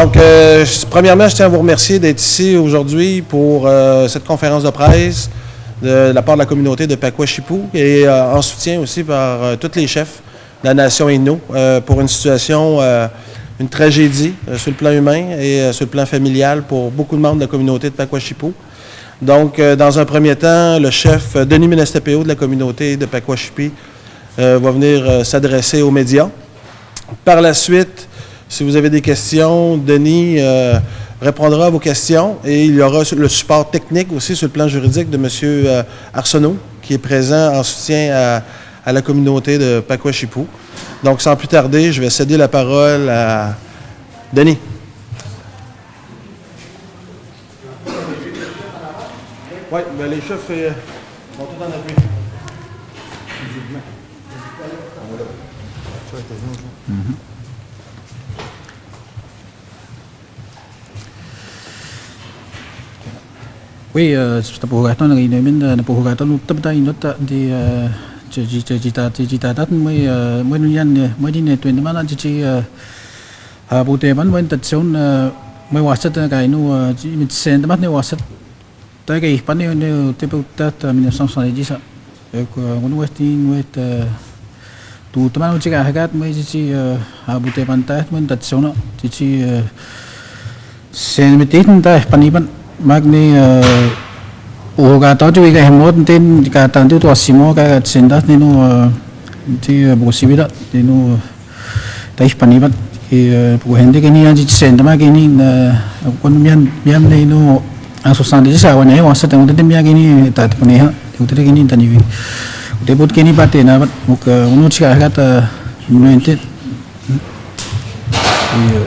Donc, premièrement, je tiens à vous remercier d'être ici aujourd'hui pour cette conférence de presse de la part de la communauté de Pakwashipou et en soutien aussi par tous les chefs de la nation Innu pour une situation, une tragédie sur le plan humain et sur le plan familial pour beaucoup de membres de la communauté de Pakwashipou. Donc, dans un premier temps, le chef Denis Menestepeo de la communauté de Pakwashipi va venir s'adresser aux médias. Par la suite, si vous avez des questions, Denis répondra à vos questions et il y aura le support technique aussi sur le plan juridique de M. Arsenault, qui est présent en soutien à la communauté de Pakwashipou. Donc, sans plus tarder, je vais céder la parole à Denis. Oui, bien, les chefs vont tout en appui. Oui, napuhugatan ng inamin napuhugatan utap tayo nota di cita mo yan mo din ito naman ci buteman mo intasyon mo wasat na kayo mitsen naman ne wasat tayo kay panyo ne teputat 1970 kuno westin wet tu teman cika hagat mo ci buteman tayo mo intasyon ci sen mitin tayo paniban magni uga to ju ga hemot tin ka tan tu asimo ka sendat nino ti bosibida nino tais panibat ki bu hende ke ni anji senda ma ke ni kon mian nino aso sandi sa wane wasa tang te mia ke ni tat pune ha tu te ke ni tani wi debut ke ni pate na muk unu chika ka ta nuente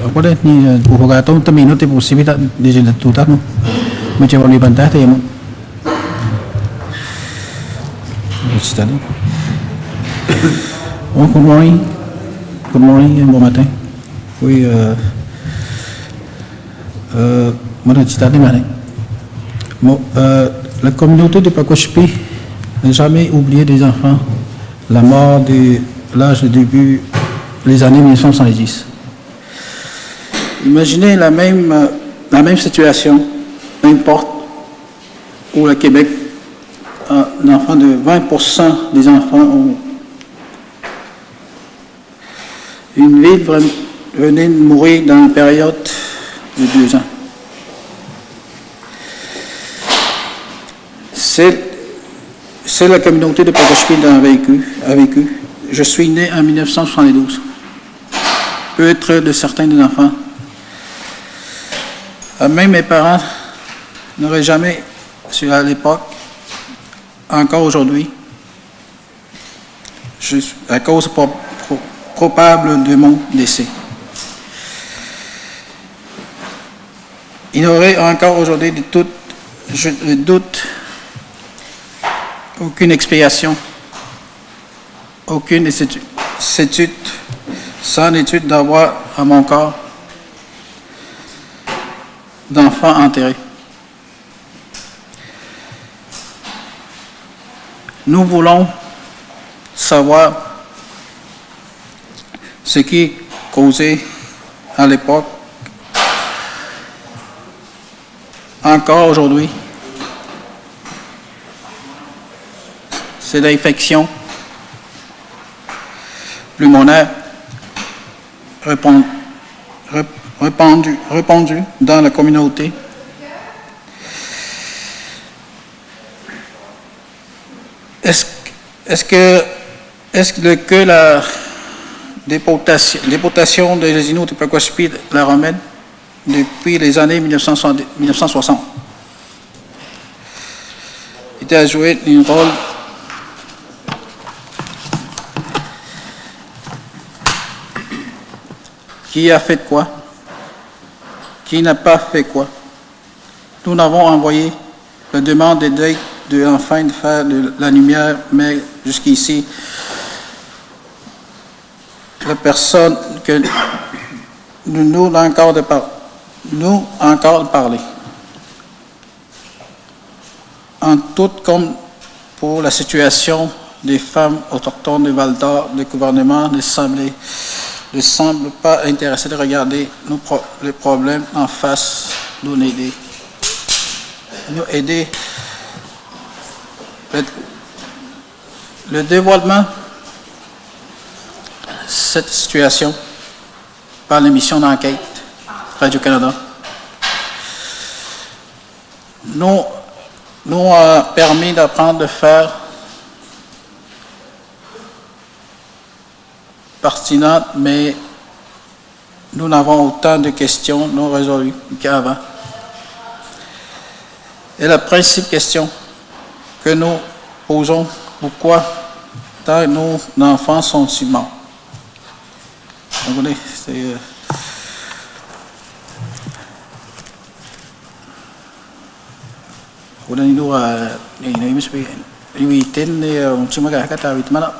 apa deh ni uga to tamino te bosibida di jena tu ta no macam orang di bantah tu ya mu. Oh, good morning. Good morning, bon matin. Oui, mana cerita ni mana? La communauté de Pakwashipi n'a jamais oublié des enfants la mort de l'âge de début les années 1970. Imaginez la même situation. Peu importe où le Québec, un enfant de 20% des enfants ont une ville venait de mourir dans une période de 2 ans. C'est la communauté de Pakwashipi a vécu. Je suis né en 1972. Peut-être de certains des enfants. Même mes parents n'aurais jamais su à l'époque, encore aujourd'hui, à cause probable de mon décès. Il y aurait encore aujourd'hui de doute, aucune expiation, aucune étude, sans étude d'avoir à mon corps d'enfants enterrés. Nous voulons savoir ce qui causait à l'époque, encore aujourd'hui, c'est l'infection pulmonaire répandue dans la communauté. Est-ce que la déportation des Inuits de Pakwashipi la ramène depuis les années 1960? Il a joué un rôle qui a fait quoi? Qui n'a pas fait quoi? Nous avons envoyé la demande d'aide enfin de faire de la lumière, mais jusqu'ici, la personne que nous encore parlé. En tout comme pour la situation des femmes autochtones de Val-d'Or, le gouvernement ne semblait ne semble pas intéressé de regarder les problèmes en face, nous aider. Le dévoilement de cette situation par l'émission d'enquête Radio-Canada nous a permis d'apprendre de faire pertinente, mais nous n'avons autant de questions non résolues qu'avant. Et la principale question que nous posons, pourquoi tant nos enfants sont-ils morts? Vous voyez, c'est... Kemudian itu ini mesti riwitin cuma kata witmana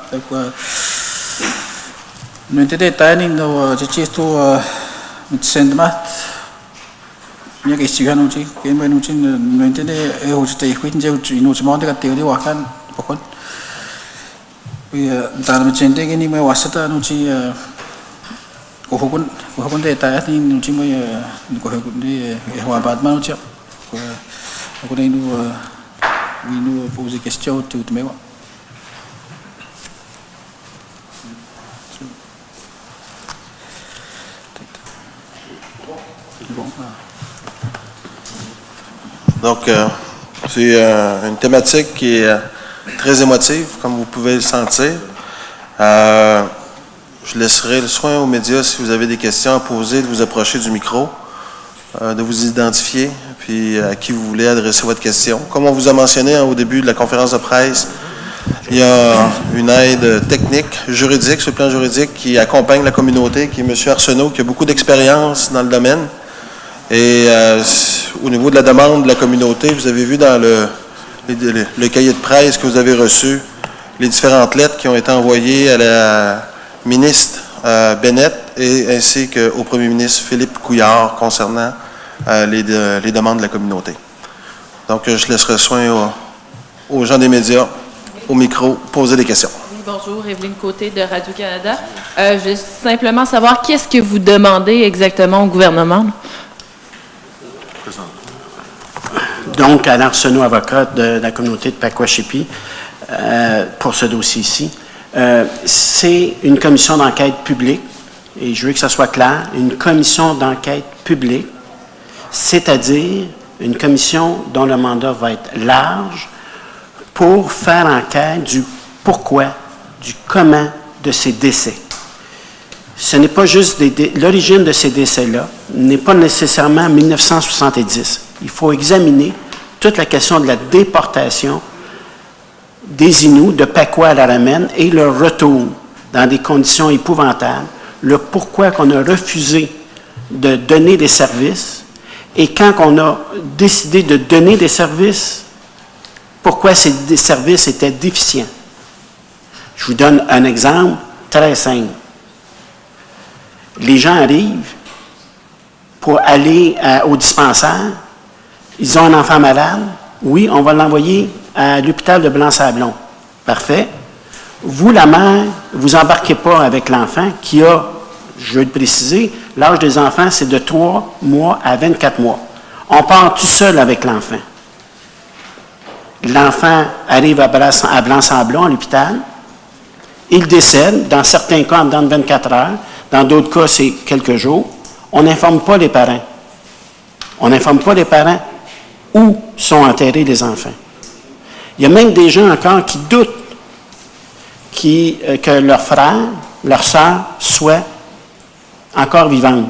nanti deh tanya no cici itu sendmat nya kesian uci kemudian uci nanti deh uci teh kuit jauh ini uci mau dekat teori wakan pokon dalam cendek ini mau wasata uci kohokun deh tanya ini uci mau kohokun deh wabat mana uci aku dah ini poser question tout mais ouais. Donc, c'est une thématique qui est très émotive, comme vous pouvez le sentir. Je laisserai le soin aux médias, si vous avez des questions à poser, de vous approcher du micro, de vous identifier, puis à qui vous voulez adresser votre question. Comme on vous a mentionné au début de la conférence de presse, il y a une aide technique, juridique, sur le plan juridique, qui accompagne la communauté, qui est M. Arsenault, qui a beaucoup d'expérience dans le domaine. Et au niveau de la demande de la communauté, vous avez vu dans le cahier de presse que vous avez reçu les différentes lettres qui ont été envoyées à la ministre Bennett et ainsi qu'au premier ministre Philippe Couillard concernant les demandes de la communauté. Donc, je laisserai soin aux gens des médias, au micro, poser des questions. Oui, bonjour, Evelyne Côté de Radio-Canada. Je veux simplement savoir qu'est-ce que vous demandez exactement au gouvernement? Donc, Alain Arsenault, avocat de la communauté de Pakwashipi, pour ce dossier-ci. C'est une commission d'enquête publique, et je veux que ça soit clair, une commission d'enquête publique, c'est-à-dire une commission dont le mandat va être large pour faire enquête du pourquoi, du comment de ces décès. Ce n'est pas juste l'origine de ces décès-là, n'est pas nécessairement 1970. Il faut examiner toute la question de la déportation des Inuits de Pakwa à la Ramène et leur retour dans des conditions épouvantables, le pourquoi qu'on a refusé de donner des services et quand on a décidé de donner des services, pourquoi ces services étaient déficients. Je vous donne un exemple très simple. Les gens arrivent pour aller au dispensaire, ils ont un enfant malade, oui, on va l'envoyer à l'hôpital de Blanc-Sablon. Parfait. Vous, la mère, vous embarquez pas avec l'enfant qui a, je veux le préciser, l'âge des enfants, c'est de 3 mois à 24 mois. On part tout seul avec l'enfant. L'enfant arrive à Blanc-Sablon, à l'hôpital. Il décède, dans certains cas, dans 24 heures. Dans d'autres cas, c'est quelques jours. On n'informe pas les parents. On n'informe pas les parents où sont enterrés les enfants. Il y a même des gens encore qui doutent que leur frère, leur sœur soit encore vivante.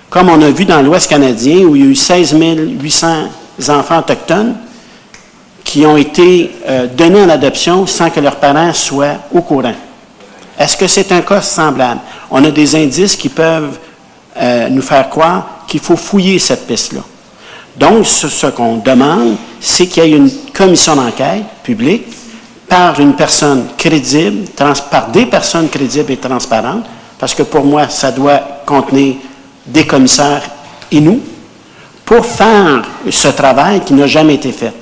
Comme on a vu dans l'Ouest canadien, où il y a eu 16 800 enfants autochtones qui ont été donnés en adoption sans que leurs parents soient au courant. Est-ce que c'est un cas semblable? On a des indices qui peuvent nous faire croire qu'il faut fouiller cette piste-là. Donc, ce qu'on demande, c'est qu'il y ait une commission d'enquête publique par une personne crédible, par des personnes crédibles et transparentes, parce que pour moi, ça doit contenir des commissaires Inuits, pour faire ce travail qui n'a jamais été fait.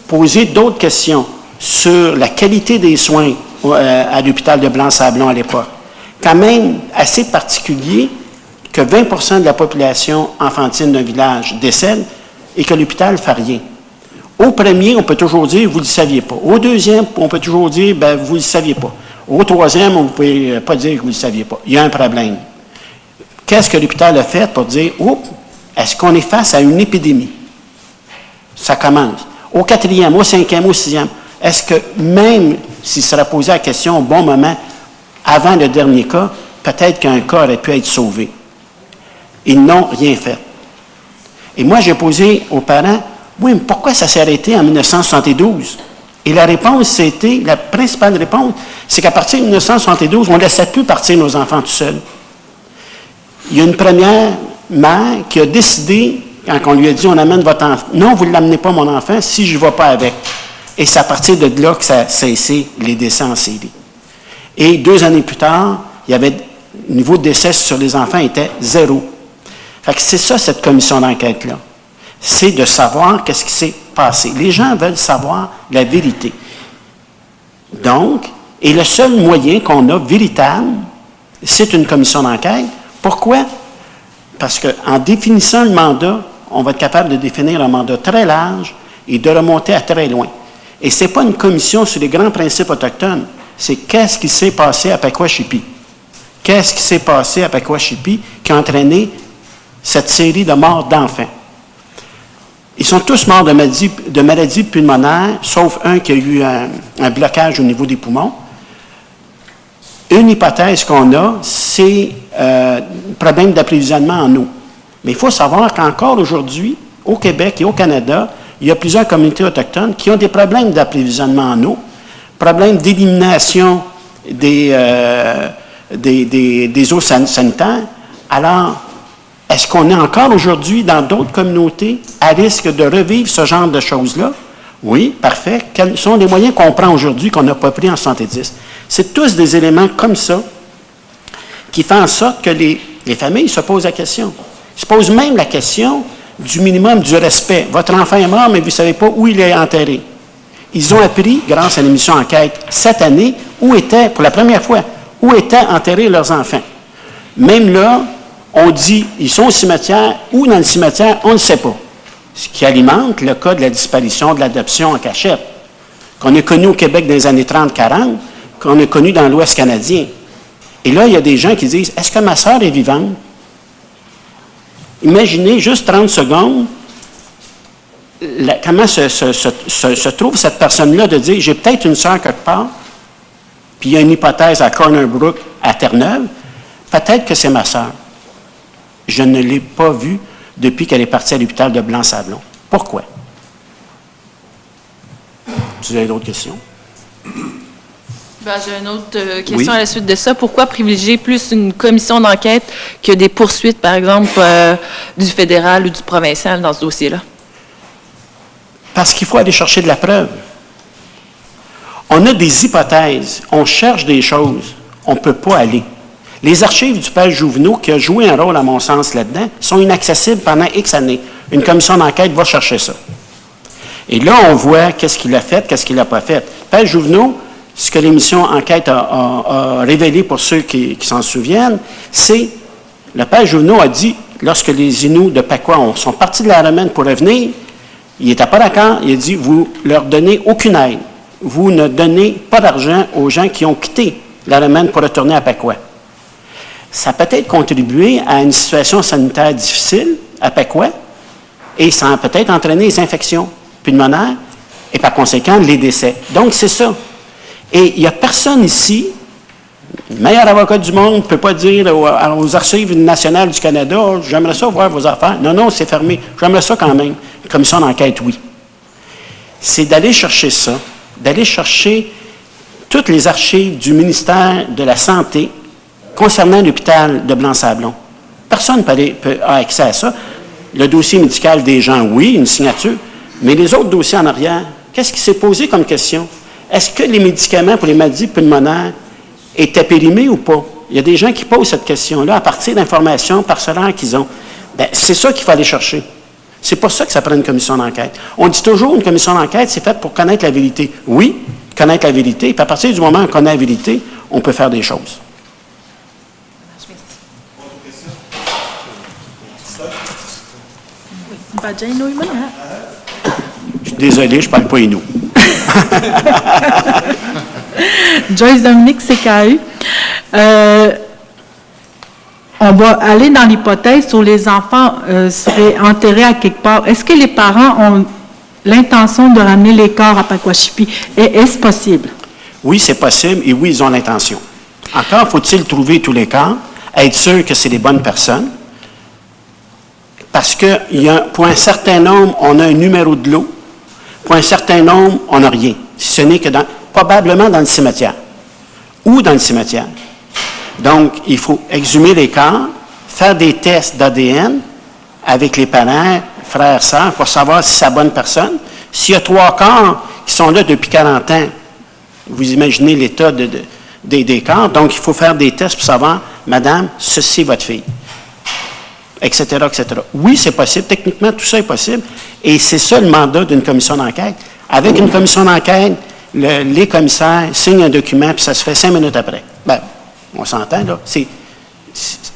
Poser d'autres questions sur la qualité des soins à l'hôpital de Blanc-Sablon à l'époque. quand même assez particulier que 20 de la population enfantine d'un village décède et que l'hôpital ne fait rien. Au premier, on peut toujours dire « vous ne le saviez pas ». Au deuxième, on peut toujours dire « ben, vous ne le saviez pas ». Au troisième, on ne pouvez pas dire que vous ne le saviez pas. Il y a un problème. Qu'est-ce que l'hôpital a fait pour dire « oups, est-ce qu'on est face à une épidémie ». Ça commence. Au quatrième, au cinquième, au sixième, est-ce que même s'il serait posé la question au bon moment, avant le dernier cas, peut-être qu'un cas aurait pu être sauvé. Ils n'ont rien fait. Et moi, j'ai posé aux parents, oui, mais pourquoi ça s'est arrêté en 1972? Et la réponse, c'était, la principale réponse, c'est qu'à partir de 1972, on ne laissait plus partir nos enfants tout seuls. Il y a une première mère qui a décidé, quand on lui a dit, on amène votre enfant, non, vous ne l'amenez pas, mon enfant, si je ne vais pas avec. Et c'est à partir de là que ça a cessé les décès en série. Et 2 années plus tard, il y avait, le niveau de décès sur les enfants était 0. Fait que c'est ça, cette commission d'enquête-là. C'est de savoir qu'est-ce qui s'est passé. Les gens veulent savoir la vérité. Donc, et le seul moyen qu'on a véritable, c'est une commission d'enquête. Pourquoi? Parce qu'en définissant le mandat, on va être capable de définir un mandat très large et de remonter à très loin. Et ce n'est pas une commission sur les grands principes autochtones, c'est qu'est-ce qui s'est passé à Pakwashipi. Qu'est-ce qui s'est passé à Pakwashipi qui a entraîné cette série de morts d'enfants. Ils sont tous morts de maladies pulmonaires, sauf un qui a eu un blocage au niveau des poumons. Une hypothèse qu'on a, c'est le problème d'approvisionnement en eau. Mais il faut savoir qu'encore aujourd'hui, au Québec et au Canada, il y a plusieurs communautés autochtones qui ont des problèmes d'approvisionnement en eau, problèmes d'élimination des eaux sanitaires. Alors, est-ce qu'on est encore aujourd'hui dans d'autres communautés à risque de revivre ce genre de choses-là? Oui, parfait. Quels sont les moyens qu'on prend aujourd'hui qu'on n'a pas pris en 70? C'est tous des éléments comme ça qui font en sorte que les familles se posent la question. Ils se posent même la question du minimum du respect. Votre enfant est mort, mais vous ne savez pas où il est enterré. Ils ont appris, grâce à l'émission Enquête, cette année, pour la première fois, où étaient enterrés leurs enfants. Même là, on dit, ils sont au cimetière, ou dans le cimetière, on ne sait pas. Ce qui alimente le cas de la disparition, de l'adoption en cachette, qu'on a connu au Québec dans les années 30-40, qu'on a connu dans l'Ouest canadien. Et là, il y a des gens qui disent, est-ce que ma sœur est vivante? Imaginez juste 30 secondes, comment se trouve cette personne-là de dire, j'ai peut-être une sœur quelque part, puis il y a une hypothèse à Corner Brook, à Terre-Neuve, peut-être que c'est ma sœur. Je ne l'ai pas vue depuis qu'elle est partie à l'hôpital de Blanc-Sablon. Pourquoi? Vous avez d'autres questions? J'ai une autre question à la suite de ça. Pourquoi privilégier plus une commission d'enquête que des poursuites, par exemple, du fédéral ou du provincial dans ce dossier-là? Parce qu'il faut aller chercher de la preuve. On a des hypothèses, on cherche des choses, on ne peut pas aller. Les archives du père Jouvenot, qui a joué un rôle, à mon sens, là-dedans, sont inaccessibles pendant X années. Une commission d'enquête va chercher ça. Et là, on voit qu'est-ce qu'il a fait, qu'est-ce qu'il n'a pas fait. Père Jouvenot, ce que l'émission Enquête a révélé pour ceux qui s'en souviennent, c'est, le père Jouvenot a dit, lorsque les Inuits de Pakoua sont partis de la Romaine pour revenir, il n'était pas d'accord, il a dit, vous leur donnez aucune aide. Vous ne donnez pas d'argent aux gens qui ont quitté la Romaine pour retourner à Pakoua. Ça a peut-être contribué à une situation sanitaire difficile à Pakoua et ça a peut-être entraîné les infections pulmonaires et par conséquent les décès. Donc, c'est ça. Et il n'y a personne ici, le meilleur avocat du monde ne peut pas dire aux Archives nationales du Canada, oh, j'aimerais ça voir vos affaires. Non, non, c'est fermé. J'aimerais ça quand même. Une commission d'enquête, oui. C'est d'aller chercher ça, d'aller chercher toutes les archives du ministère de la Santé concernant l'hôpital de Blanc-Sablon. Personne peut a accès à ça. Le dossier médical des gens, oui, une signature, mais les autres dossiers en arrière, qu'est-ce qui s'est posé comme question? Est-ce que les médicaments pour les maladies pulmonaires étaient périmés ou pas? Il y a des gens qui posent cette question-là à partir d'informations parcellaires qu'ils ont. Bien, c'est ça qu'il faut aller chercher. C'est pour ça que ça prend une commission d'enquête. On dit toujours une commission d'enquête, c'est fait pour connaître la vérité. Oui, connaître la vérité, puis à partir du moment où on connaît la vérité, on peut faire des choses. Je suis désolé, je ne parle pas Inou. Joyce Dominique, CKU. On va aller dans l'hypothèse où les enfants seraient enterrés à quelque part. Est-ce que les parents ont l'intention de ramener les corps à Pakwashipi? Est-ce possible? Oui, c'est possible et oui, ils ont l'intention. Encore faut-il trouver tous les corps, être sûr que c'est les bonnes personnes, parce que pour un certain nombre, on a un numéro de lot, pour un certain nombre, on n'a rien. Ce n'est que probablement dans le cimetière ou dans le cimetière. Donc, il faut exhumer les corps, faire des tests d'ADN avec les parents, frères, sœurs, pour savoir si c'est la bonne personne. S'il y a 3 corps qui sont là depuis 40 ans, vous imaginez l'état des corps. Donc, il faut faire des tests pour savoir, madame, ceci est votre fille, etc., etc. Oui, c'est possible. Techniquement, tout ça est possible. Et c'est ça le mandat d'une commission d'enquête. Avec une commission d'enquête, les commissaires signent un document, puis ça se fait 5 minutes après. Bien, on s'entend, là. C'est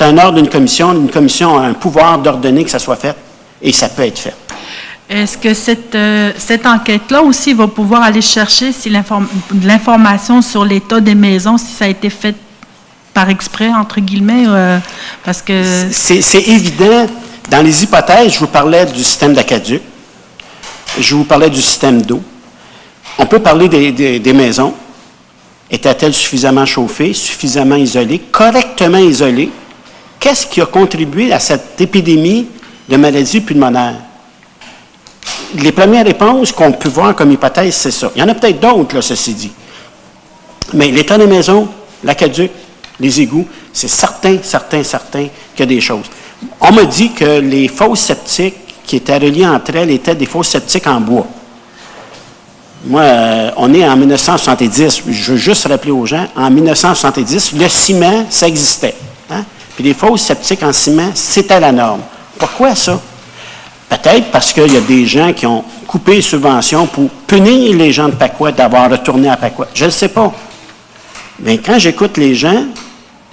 un ordre d'une commission. Une commission a un pouvoir d'ordonner que ça soit fait, et ça peut être fait. Est-ce que cette enquête-là aussi va pouvoir aller chercher si de l'information sur l'état des maisons, si ça a été fait par exprès, entre guillemets, parce que... C'est évident. Dans les hypothèses, je vous parlais du système d'aqueduc, je vous parlais du système d'eau. On peut parler des maisons. Étaient-elles suffisamment chauffées, suffisamment isolées, correctement isolées? Qu'est-ce qui a contribué à cette épidémie de maladies pulmonaires? Les premières réponses qu'on peut voir comme hypothèse, c'est ça. Il y en a peut-être d'autres, là, ceci dit. Mais l'état des maisons, l'aqueduc, les égouts, c'est certain qu'il y a des choses. On m'a dit que les fosses septiques qui étaient reliées entre elles étaient des fosses septiques en bois. Moi, on est en 1970. Je veux juste rappeler aux gens, en 1970, le ciment, ça existait. Hein? Puis les fosses septiques en ciment, c'était la norme. Pourquoi ça? Peut-être parce qu'il y a des gens qui ont coupé les subventions pour punir les gens de Pacoua d'avoir retourné à Pacoua. Je ne sais pas. Mais quand j'écoute les gens,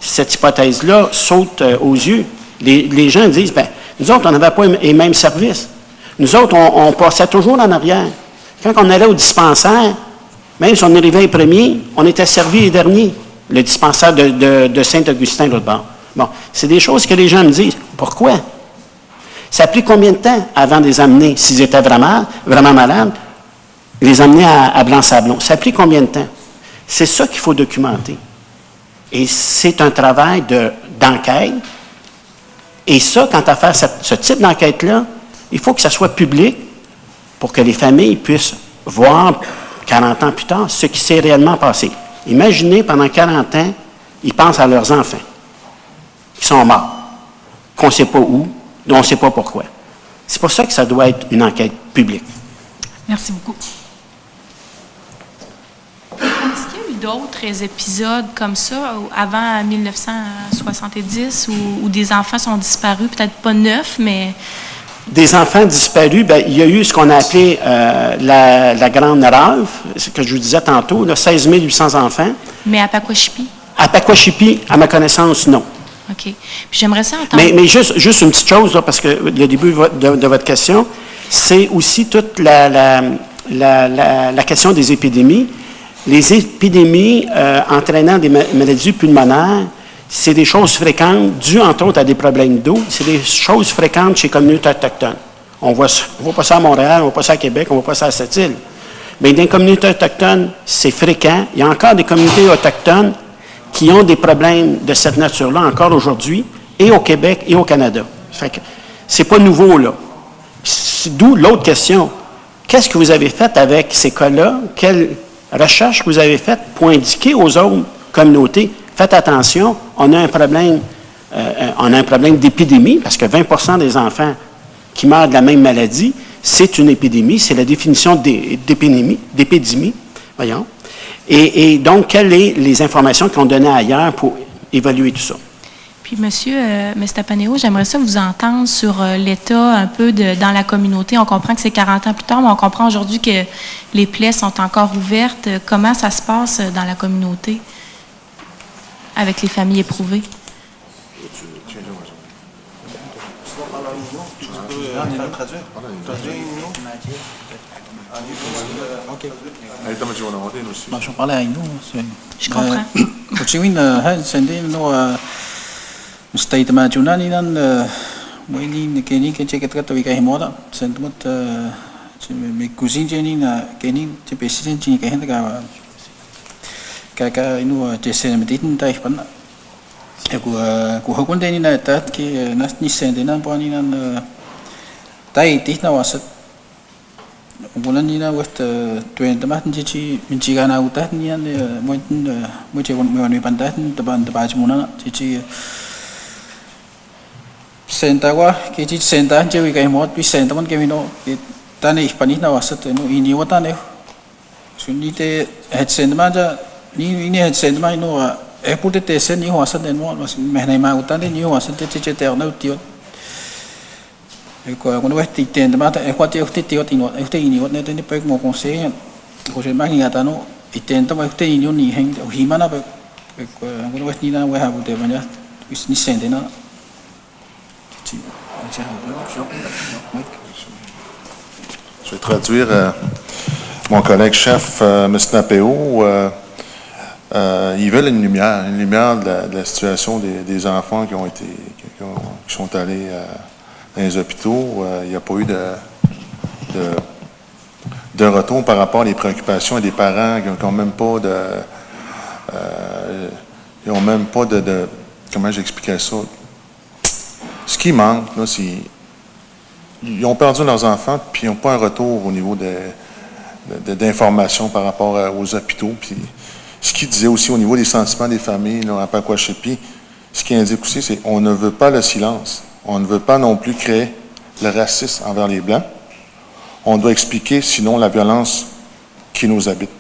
cette hypothèse-là saute aux yeux. Les gens disent, bien, nous autres, on n'avait pas les mêmes services. Nous autres, on passait toujours en arrière. Quand on allait au dispensaire, même si on arrivait les premiers, on était servi les derniers, le dispensaire de Saint-Augustin, l'autre bord. Bon, c'est des choses que les gens me disent. Pourquoi? Ça a pris combien de temps avant de les amener, s'ils étaient vraiment malades, les amener à Blanc-Sablon? Ça a pris combien de temps? C'est ça qu'il faut documenter. Et c'est un travail d'enquête. Et ça, quand tu as fait ce type d'enquête-là, il faut que ça soit public pour que les familles puissent voir 40 ans plus tard ce qui s'est réellement passé. Imaginez, pendant 40 ans, ils pensent à leurs enfants qui sont morts, qu'on ne sait pas où, dont on ne sait pas pourquoi. C'est pour ça que ça doit être une enquête publique. Merci beaucoup. Est-ce qu'il y a eu d'autres épisodes comme ça avant 1970 où des enfants sont disparus, peut-être pas neufs, mais... Des enfants disparus, bien, il y a eu ce qu'on a appelé la Grande Rave, ce que je vous disais tantôt, là, 16 800 enfants. Mais à Pakwashipi? À Pakwashipi, à ma connaissance, non. OK. Puis j'aimerais ça entendre... Mais juste une petite chose, là, parce que le début de votre question, c'est aussi toute la question des épidémies. Les épidémies entraînant des maladies pulmonaires, c'est des choses fréquentes, dues entre autres à des problèmes d'eau. C'est des choses fréquentes chez les communautés autochtones. On voit pas ça à Montréal, on voit pas ça à Québec, on voit pas ça à Sept-Îles. Mais dans les communautés autochtones, c'est fréquent. Il y a encore des communautés autochtones qui ont des problèmes de cette nature-là encore aujourd'hui, et au Québec et au Canada. Fait que c'est pas nouveau, là. D'où l'autre question. Qu'est-ce que vous avez fait avec ces cas-là? Quelle recherche que vous avez faite pour indiquer aux autres communautés? Faites attention, on a un problème d'épidémie, parce que 20 des enfants qui meurent de la même maladie, c'est une épidémie, c'est la définition d'épidémie. Voyons. Et donc, quelles sont les informations qu'on donnait ailleurs pour évaluer tout ça? Puis, Monsieur Mestapaneo, j'aimerais ça vous entendre sur l'état un peu dans la communauté. On comprend que c'est 40 ans plus tard, mais on comprend aujourd'hui que les plaies sont encore ouvertes. Comment ça se passe dans la communauté avec les familles éprouvées? traduire. Bon, je parlais à nous. Je comprends. Kuchingin sendin no state majuna ni nan moi ni keni ke cheket ka toika himoda sentmut me cuisine jeni na keni te president jeni ka henda ka inu te semetin ta ihpan ku hakun deni na tat ki nas ni sendina pani nan tai tihna wasat bulan ni na west tuen temat cici mencigana utah ni an mo cewon mo ni pantat teban tebaj muna cici sentawa ke cici senta cewi kai mot pi senta man ke mino tane ihpani na wasat no ini wata ne sunni te het senta ja ni het senta ma no epute te sen ni wasat ne mo mas mehnai ma utan ni wasat te cici te na utiot quando vai ter tempo mas é quando eu tenho ini wat net ni pek mo conseil ko je mag ni ata no itento vai ter ini ni heng o himana pe quando vai ni na vai ha bute banya ni sente na Je vais traduire mon collègue chef, M. Napéo. Ils veulent une lumière de la situation des enfants qui sont allés dans les hôpitaux. Il n'y a pas eu de retour par rapport à les préoccupations des parents qui n'ont même pas de comment j'expliquais ça? Ce qui manque, là, c'est ils ont perdu leurs enfants, puis ils n'ont pas un retour au niveau d'informations par rapport aux hôpitaux. Puis ce qu'il disait aussi au niveau des sentiments des familles là, à Pakwashipi, ce qu'il indique aussi, c'est qu'on ne veut pas le silence. On ne veut pas non plus créer le racisme envers les Blancs. On doit expliquer, sinon, la violence qui nous habite.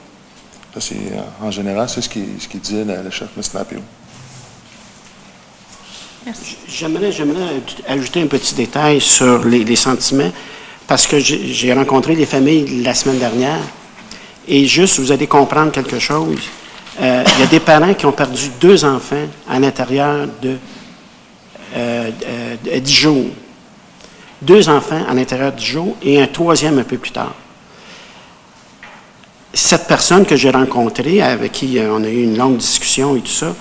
Ça, c'est, en général, c'est ce qu'il disait le chef M. Napéo. J'aimerais ajouter un petit détail sur les sentiments, parce que j'ai rencontré les familles la semaine dernière, et juste, vous allez comprendre quelque chose. Il y a des parents qui ont perdu 2 enfants à l'intérieur de 10 jours. 2 enfants à l'intérieur de 10 jours et un 3e un peu plus tard. Cette personne que j'ai rencontrée, avec qui on a eu une longue discussion et tout ça,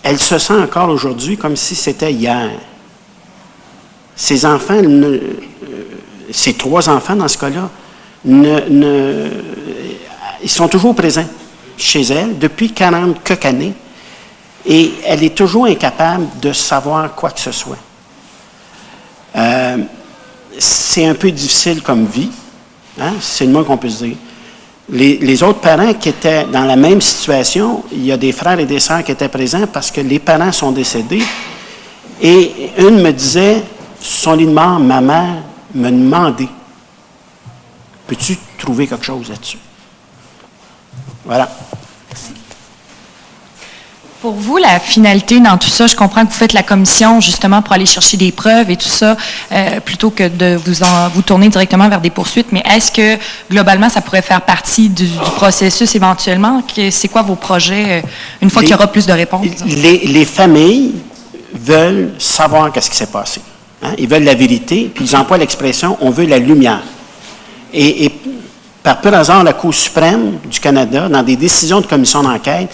elle se sent encore aujourd'hui comme si c'était hier. Ces enfants, ces 3 enfants dans ce cas-là, ils sont toujours présents chez elle depuis 40 quelques années et elle est toujours incapable de savoir quoi que ce soit. C'est un peu difficile comme vie, hein? C'est le moins qu'on peut se dire. Les autres parents qui étaient dans la même situation, il y a des frères et des sœurs qui étaient présents parce que les parents sont décédés. Et une me disait, son lit de mort, ma mère me demandait, peux-tu trouver quelque chose là-dessus? Voilà. Pour vous, la finalité dans tout ça, je comprends que vous faites la commission justement pour aller chercher des preuves et tout ça, plutôt que de vous tourner directement vers des poursuites. Mais est-ce que, globalement, ça pourrait faire partie du processus éventuellement? C'est quoi vos projets une fois qu'il y aura plus de réponses? Les familles veulent savoir qu'est-ce qui s'est passé. Hein? Ils veulent la vérité, puis ils emploient l'expression « on veut la lumière ». Et par pur hasard, la Cour suprême du Canada, dans des décisions de commission d'enquête,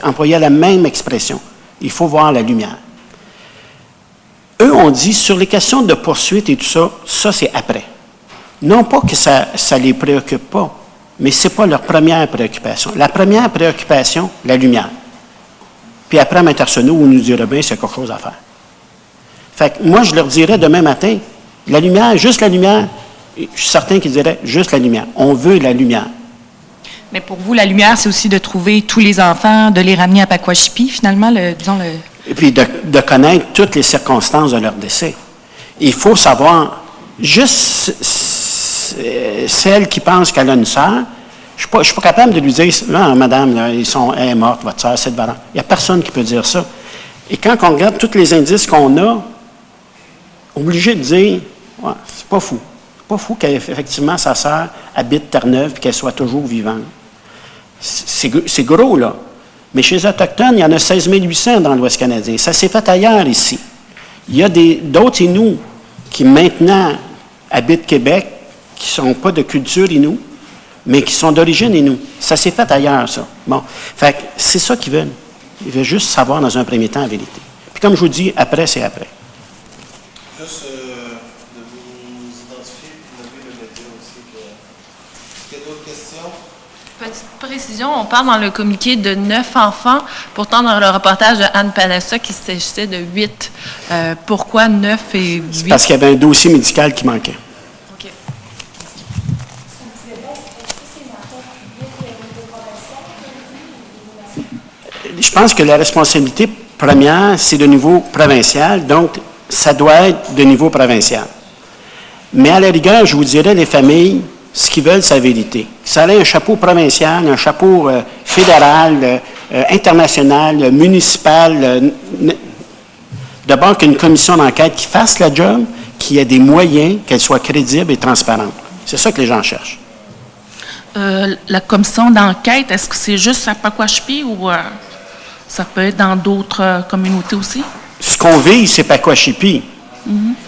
employait la même expression. Il faut voir la lumière. Eux ont dit, sur les questions de poursuite et tout ça, ça c'est après. Non pas que ça ne les préoccupe pas, mais ce n'est pas leur première préoccupation. La première préoccupation, la lumière. Puis après, à Matersono, on nous dirait bien, c'est quelque chose à faire. Fait que moi, je leur dirais demain matin, la lumière, juste la lumière. Je suis certain qu'ils diraient juste la lumière. On veut la lumière. Mais pour vous, la lumière, c'est aussi de trouver tous les enfants, de les ramener à Pakwashipi, finalement, Et puis de connaître toutes les circonstances de leur décès. Il faut savoir, juste celle qui pense qu'elle a une sœur, je ne suis pas capable de lui dire, non, madame, là, elle est morte, votre sœur, c'est de valeur. Il n'y a personne qui peut dire ça. Et quand on regarde tous les indices qu'on a, obligé de dire, ouais, c'est pas fou. Pas fou qu'effectivement sa sœur habite Terre-Neuve et qu'elle soit toujours vivante. C'est gros, là. Mais chez les Autochtones, il y en a 16 800 dans l'Ouest canadien. Ça s'est fait ailleurs, ici. Il y a d'autres Inuits qui maintenant habitent Québec, qui ne sont pas de culture Inuit, mais qui sont d'origine Inuit. Ça s'est fait ailleurs, ça. Bon. Fait que c'est ça qu'ils veulent. Ils veulent juste savoir dans un premier temps la vérité. Puis comme je vous dis, après, c'est après. Juste de vous identifier et de le média aussi. Est-ce qu'il y a d'autres questions? Petite précision, on parle dans le communiqué de 9 enfants. Pourtant, dans le reportage de Anne Panessa, qu'il s'agissait de 8. Pourquoi 9 et 8? C'est parce qu'il y avait un dossier médical qui manquait. OK. Je pense que la responsabilité première, c'est de niveau provincial, donc ça doit être de niveau provincial. Mais à la rigueur, je vous dirais, les familles, ce qu'ils veulent, c'est la vérité. Ça ait un chapeau provincial, un chapeau fédéral, international, municipal. D'abord qu'une commission d'enquête qui fasse la job, qui ait des moyens, qu'elle soit crédible et transparente. C'est ça que les gens cherchent. La commission d'enquête, est-ce que c'est juste à Pakwashpi ou ça peut être dans d'autres communautés aussi? Ce qu'on vise, c'est Pakwashpi.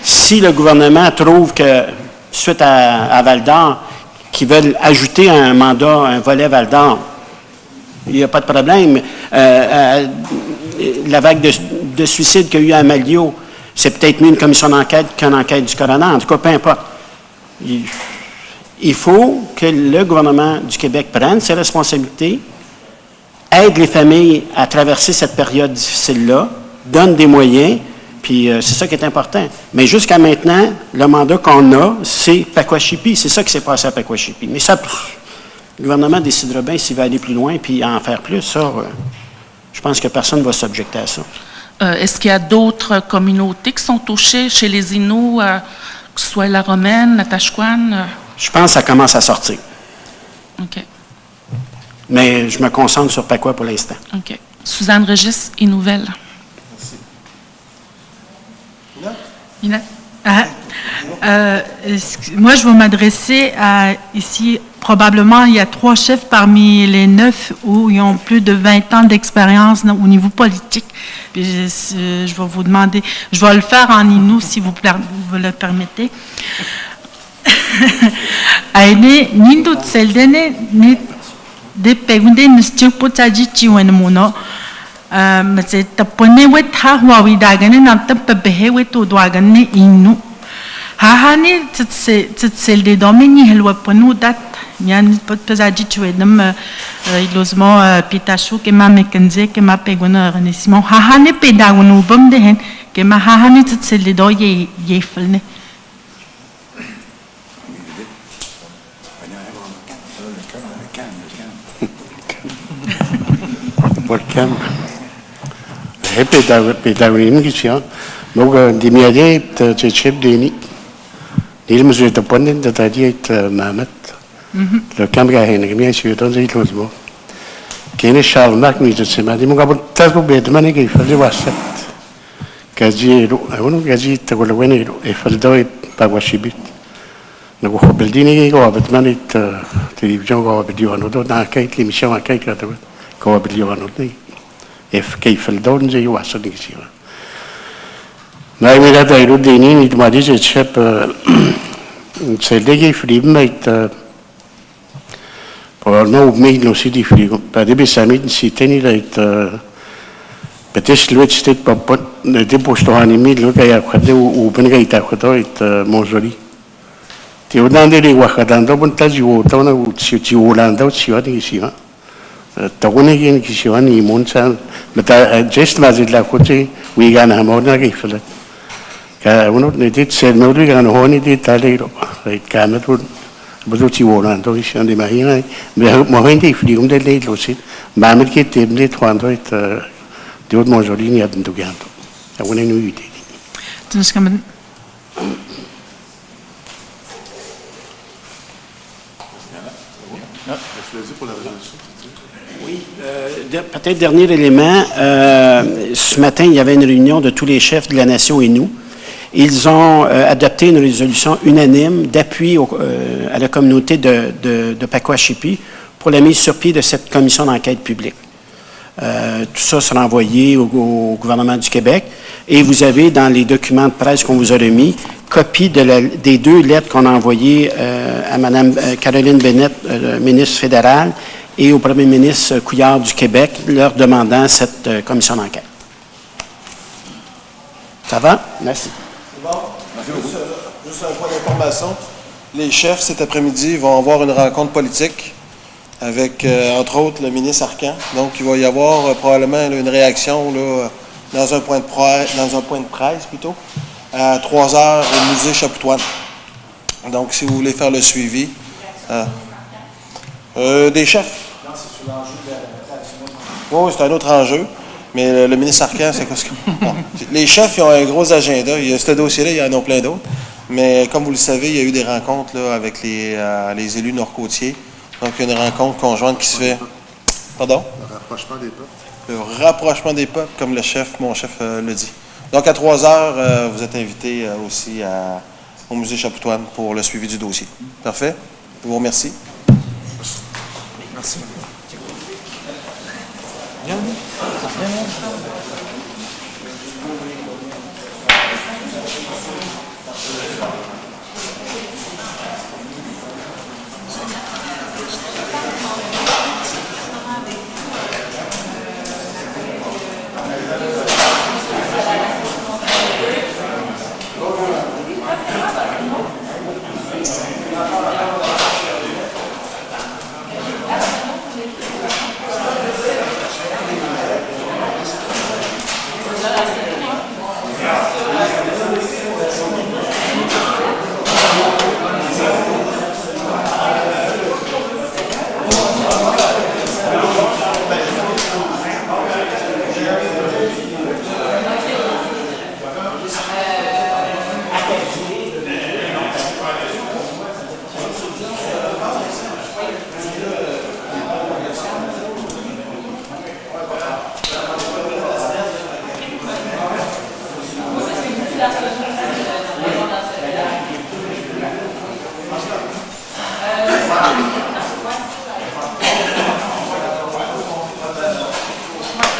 Si le gouvernement trouve que, suite à Val-d'Or, qu'ils veulent ajouter un mandat, un volet Val-d'Or, il n'y a pas de problème. La vague de suicides qu'il y a eu à Malio, c'est peut-être mieux une commission d'enquête qu'une enquête du coroner. En tout cas, peu importe. Il faut que le gouvernement du Québec prenne ses responsabilités, aide les familles à traverser cette période difficile-là, donne des moyens, puis c'est ça qui est important. Mais jusqu'à maintenant, le mandat qu'on a, c'est Pakwashpi. C'est ça qui s'est passé à Pakwashpi. Mais ça, le gouvernement décidera bien s'il va aller plus loin puis en faire plus. Ça, je pense que personne ne va s'objecter à ça. Est-ce qu'il y a d'autres communautés qui sont touchées chez les Inuits, que ce soit la Romaine, la Tashkwan? Je pense que ça commence à sortir. OK. Mais je me concentre sur Pakwa pour l'instant. OK. Suzanne Régis, Nouvelle. Merci. Moi, je vais m'adresser à, ici, probablement, il y a 3 chefs parmi les 9 où ils ont plus de 20 ans d'expérience au niveau politique. Puis je vais vous demander, je vais le faire en Innu si vous le permettez. Aine nindo tseldene ne de pegunde nistiu potaji chiwen muno mase tapone wet ha wawi dagane na tapabehe wet odwagane Innu hahani tselde domeni helwa ponu dat nyan potaji chiwenam ilosmo pitachu ke ma mekenze ke ma peguna renisimo hahani pedagunu bom dehen ke ma hahani tselde do ye felne. Welcome. Pedagogin kisya, moga dimiade te chip deni. Nil musu te ponen te tadi Mamet. Le camera hen kemi sur dans les closements. Kene Charles Marc mi te sema di moga tas bo bet mane ke fale wasat. Kaji uno kaji te ko lewene e fale do Pakwashpi. Na ko beldini ke ko bet mane television ko bet yo do na kai l'émission kai ka ko bilion ni كيف الدون زي واحد يصير ما يمكن هذا يرد دينين يتمادي زي شاب سيدي فريم ما يت probablement au milieu de nos sites frigo pas de besamit si teni là it peut-être le state pas de déposto animi le gars a fait ou ben gars a fait it mozoli ti odande li wakadando bon taji o tona u ti olanda u ti wadi si ha تقولين كيشواني مونسان متى جست ما زيد لاكوتي ويجانا همونا كيفلا كأنه نديت سلمولي كانوا هوني ديت تاليرو كامل بدو تيونا تو كيشان دي ماهينا مهين دي فيهم ده ليل لوسيد ما عمل كي تبني توانتو يت ديود موجودين يادن توجانتو أقول إنه يدي تنسكمن Oui, peut-être dernier élément. Ce matin, il y avait une réunion de tous les chefs de la nation Innu. Ils ont adopté une résolution unanime d'appui à la communauté de Pakwashpi pour la mise sur pied de cette commission d'enquête publique. Tout ça sera envoyé au gouvernement du Québec. Et vous avez, dans les documents de presse qu'on vous a remis, copie des 2 lettres qu'on a envoyées à Mme Caroline Bennett, ministre fédérale, et au premier ministre Couillard du Québec, leur demandant cette commission d'enquête. Ça va? Merci. C'est bon? Juste un point d'information. Les chefs, cet après-midi, vont avoir une rencontre politique avec, entre autres, le ministre Arcan. Donc, il va y avoir probablement là, une réaction là, dans un point de presse, plutôt, à 3 heures au musée Chapoutoine. Donc, si vous voulez faire le suivi. Des chefs. Non, c'est sur l'enjeu de la... Oui, c'est un autre enjeu. Mais le ministre Arcan, c'est quoi ce que... Bon. Les chefs, ils ont un gros agenda. Il y a ce dossier-là, il y en a plein d'autres. Mais comme vous le savez, il y a eu des rencontres là, avec les élus nord-côtiers. Donc, il y a une rencontre conjointe qui se fait. Pardon? Le rapprochement des peuples. Le rapprochement des peuples, comme mon chef le dit. Donc, à 3 heures, vous êtes invité aussi au musée Chapoutoine pour le suivi du dossier. Parfait? Je vous remercie. Merci.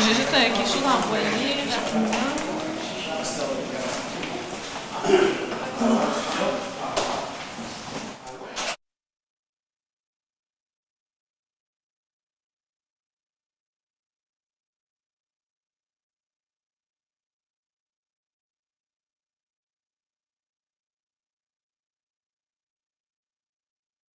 J'ai juste quelque chose à envoyer rapidement.